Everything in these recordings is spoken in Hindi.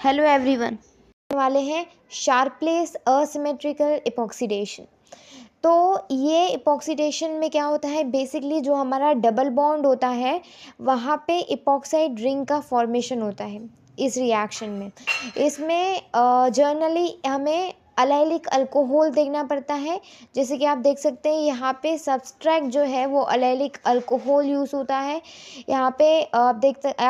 हेलो एवरीवन, वाले हैं शार्पलेस असिमेट्रिकल इपॉक्सीडेशन। तो ये इपॉक्सीडेशन में क्या होता है, बेसिकली जो हमारा डबल बॉन्ड होता है वहाँ पे इपॉक्साइड रिंग का फॉर्मेशन होता है इस रिएक्शन में। इसमें जनरली हमें अलाइलिक अल्कोहल देखना पड़ता है। जैसे कि आप देख सकते हैं यहाँ पे सब्सट्रैक्ट जो है वो अलाइलिक अल्कोहल यूज़ होता है। यहाँ पे आप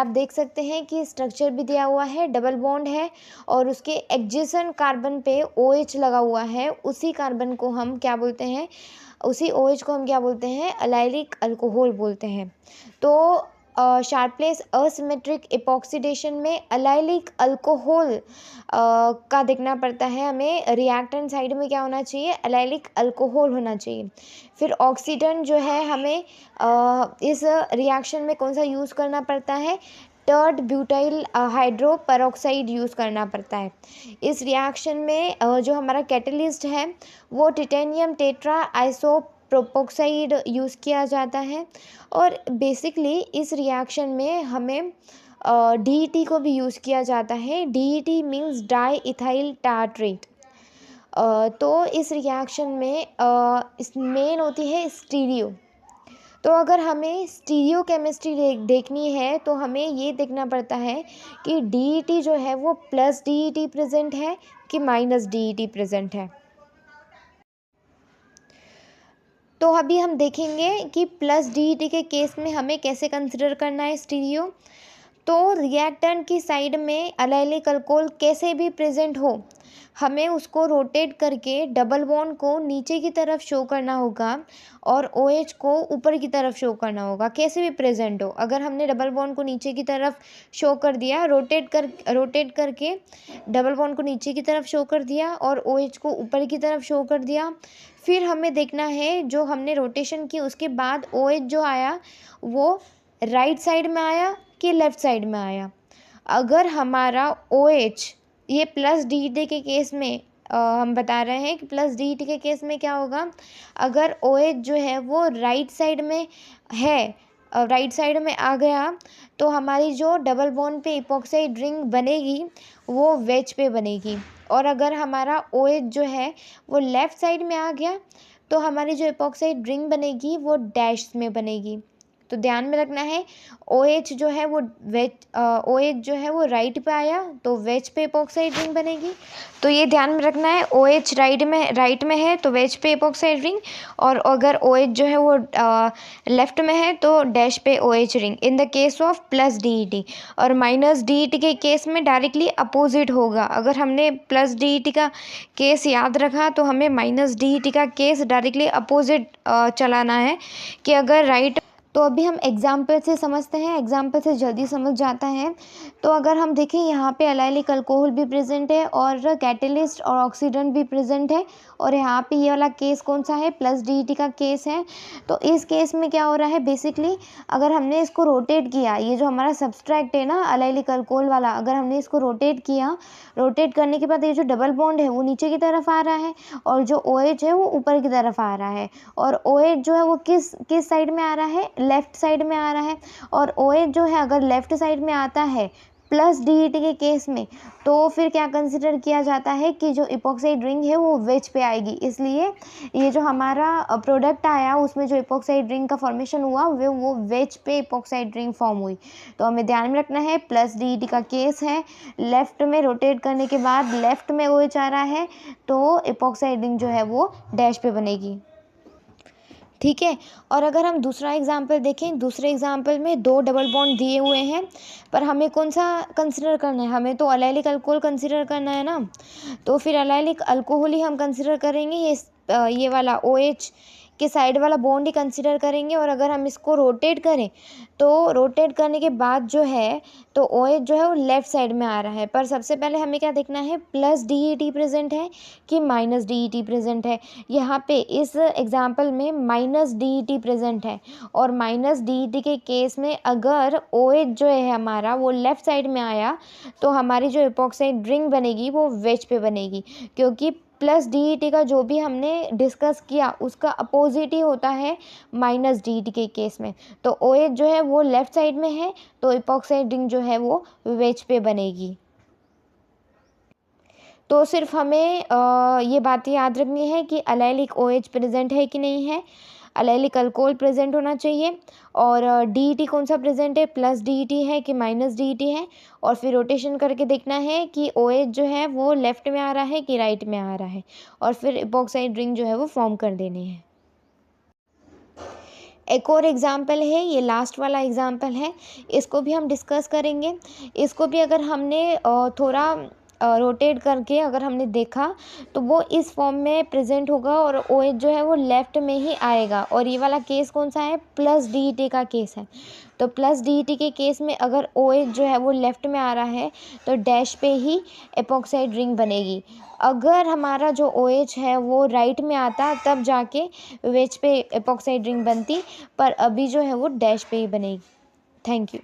देख सकते हैं कि स्ट्रक्चर भी दिया हुआ है, डबल बॉन्ड है और उसके एडजेसेंट कार्बन पे OH लगा हुआ है। उसी कार्बन को हम क्या बोलते हैं, उसी OH को हम क्या बोलते हैं, अलाइलिक अल्कोहल बोलते हैं। तो शार्पलेस असिमेट्रिक इपॉक्सीडेशन में अलाइलिक अल्कोहल का देखना पड़ता है हमें। रिएक्टेंट साइड में क्या होना चाहिए, अलाइलिक अल्कोहल होना चाहिए। फिर ऑक्सीडेंट जो है हमें इस रिएक्शन में कौन सा यूज़ करना पड़ता है, टर्ड ब्यूटाइल हाइड्रो पेरोक्साइड यूज़ करना पड़ता है। इस रिएक्शन में जो हमारा कैटलिस्ट है वो टिटेनियम टेट्रा आइसो प्रोपोक्साइड यूज़ किया जाता है। और बेसिकली इस रिएक्शन में हमें DET को भी यूज़ किया जाता है। DET means di ethyl tartrate. तो इस रिएक्शन में इस मेन होती है स्टीरियो। तो अगर हमें स्टीरियो केमिस्ट्री देखनी है तो हमें ये देखना पड़ता है कि DET जो है वो प्लस DET प्रेजेंट है कि माइनस DET प्रेजेंट है। तो अभी हम देखेंगे कि प्लस DET के केस में हमें कैसे कंसिडर करना है स्टीरियो। तो रिएक्टेंट की साइड में अलाइलिक अल्कोहल कैसे भी प्रेजेंट हो, हमें उसको रोटेट करके डबल बॉन्ड को नीचे की तरफ शो करना होगा और OH को ऊपर की तरफ शो करना होगा, कैसे भी प्रेजेंट हो। अगर हमने डबल बॉन्ड को नीचे की तरफ शो कर दिया, रोटेट करके डबल बॉन्ड को नीचे की तरफ शो कर दिया और OH को ऊपर की तरफ शो कर दिया, फिर हमें देखना है जो हमने रोटेशन की उसके बाद OH जो आया वो राइट साइड में आया कि लेफ़्ट साइड में आया। अगर हमारा OH ये प्लस DET के केस में हम बता रहे हैं कि प्लस DET के केस में क्या होगा, अगर OH जो है वो राइट साइड में है, राइट साइड में आ गया तो हमारी जो डबल बॉन्ड पे इपॉक्साइड रिंग बनेगी वो वेज पे बनेगी। और अगर हमारा OH जो है वो लेफ़्ट साइड में आ गया तो हमारी जो इपॉक्साइड रिंग बनेगी वो डैश में बनेगी। तो ध्यान में रखना है, OH जो है वो OH जो है वो राइट पे आया तो वेज पे इपॉक्साइड रिंग बनेगी। तो ये ध्यान में रखना है, OH राइट में है तो वेज पे इपॉक्साइड रिंग, और अगर OH जो है वो लेफ्ट में है तो डैश पे OH ring in the case of plus DET। और माइनस DET के केस में डायरेक्टली अपोजिट होगा। अगर हमने प्लस DET का केस याद रखा तो हमें माइनस DET का केस डायरेक्टली अपोजिट चलाना है कि अगर राइट। तो अभी हम एग्जाम्पल से समझते हैं, एग्जाम्पल से जल्दी समझ जाता है। तो अगर हम देखें यहाँ पे अलाइलिक अल्कोहल भी प्रेजेंट है और कैटलिस्ट और ऑक्सीडेंट भी प्रेजेंट है, और यहाँ पे ये वाला केस कौन सा है, प्लस DET का केस है। तो इस केस में क्या हो रहा है, बेसिकली अगर हमने इसको रोटेट किया, ये जो हमारा सब्सट्रैक्ट है ना अलाइलिक अल्कोहल वाला, अगर हमने इसको रोटेट किया, रोटेट करने के बाद ये जो डबल बॉन्ड है वो नीचे की तरफ आ रहा है और जो OH है वो ऊपर की तरफ आ रहा है। और OH जो है वो किस साइड में आ रहा है, लेफ़्ट साइड में आ रहा है। और OH जो है अगर लेफ़्ट साइड में आता है प्लस DET के केस में, तो फिर क्या कंसिडर किया जाता है कि जो इपॉक्साइड रिंग है वो वेज पे आएगी। इसलिए ये जो हमारा प्रोडक्ट आया उसमें जो इपॉक्साइड रिंग का फॉर्मेशन हुआ वो वेज पे इपॉक्साइड रिंग फॉर्म हुई। तो हमें ध्यान में रखना है, प्लस DET का केस है, लेफ़्ट में रोटेट करने के बाद लेफ़्ट में OH आ रहा है तो इपॉक्साइड रिंग जो है वो डैश पे बनेगी। ठीक है। और अगर हम दूसरा एग्जाम्पल देखें, दूसरे एग्जाम्पल में दो डबल बॉन्ड दिए हुए हैं, पर हमें कौन सा कंसिडर करना है, हमें तो अलाइलिक अल्कोहल कंसिडर करना है ना। तो फिर अलाइलिक अल्कोहल ही हम कंसिडर करेंगे, ये वाला OH के साइड वाला बॉन्ड ही कंसिडर करेंगे। और अगर हम इसको रोटेट करें तो रोटेट करने के बाद जो है तो OH जो है वो लेफ़्ट साइड में आ रहा है। पर सबसे पहले हमें क्या देखना है, प्लस DET प्रेजेंट है कि माइनस DET प्रेजेंट है। यहाँ पे इस एग्जाम्पल में माइनस DET प्रेजेंट है, और माइनस DET के केस में अगर OH जो है हमारा वो लेफ़्ट साइड में आया तो हमारी जो इपॉक्साइड रिंग बनेगी वो वेज पे बनेगी, क्योंकि प्लस DET का जो भी हमने डिस्कस किया उसका अपोजिट ही होता है माइनस DET के केस में। तो OH जो है वो लेफ़्ट साइड में है तो इपॉक्साइड रिंग जो है वो वेज पे बनेगी। तो सिर्फ हमें ये बातें याद रखनी है कि अलेलिक OH प्रेजेंट है कि नहीं है, अलेलिक अल्कोहल प्रेजेंट होना चाहिए, और DET कौन सा प्रेजेंट है, प्लस DET है कि माइनस DET है, और फिर रोटेशन करके देखना है कि OH जो है वो लेफ्ट में आ रहा है कि राइट में आ रहा है, और फिर इपॉक्साइड रिंग जो है वो फॉर्म कर देने हैं। एक और एग्ज़ाम्पल है, ये लास्ट वाला एग्ज़ाम्पल है, इसको भी हम डिस्कस करेंगे। इसको भी अगर हमने थोड़ा रोटेट करके अगर हमने देखा तो वो इस फॉर्म में प्रेजेंट होगा और OH जो है वो लेफ़्ट में ही आएगा। और ये वाला केस कौन सा है, प्लस DET का केस है। तो प्लस DET के केस में अगर OH जो है वो लेफ़्ट में आ रहा है तो डैश पे ही एपॉक्साइड रिंग बनेगी। अगर हमारा जो OH है वो राइट में आता तब जाके वेज पे एपॉक्साइड रिंग बनती, पर अभी जो है वो डैश पे ही बनेगी। Thank you.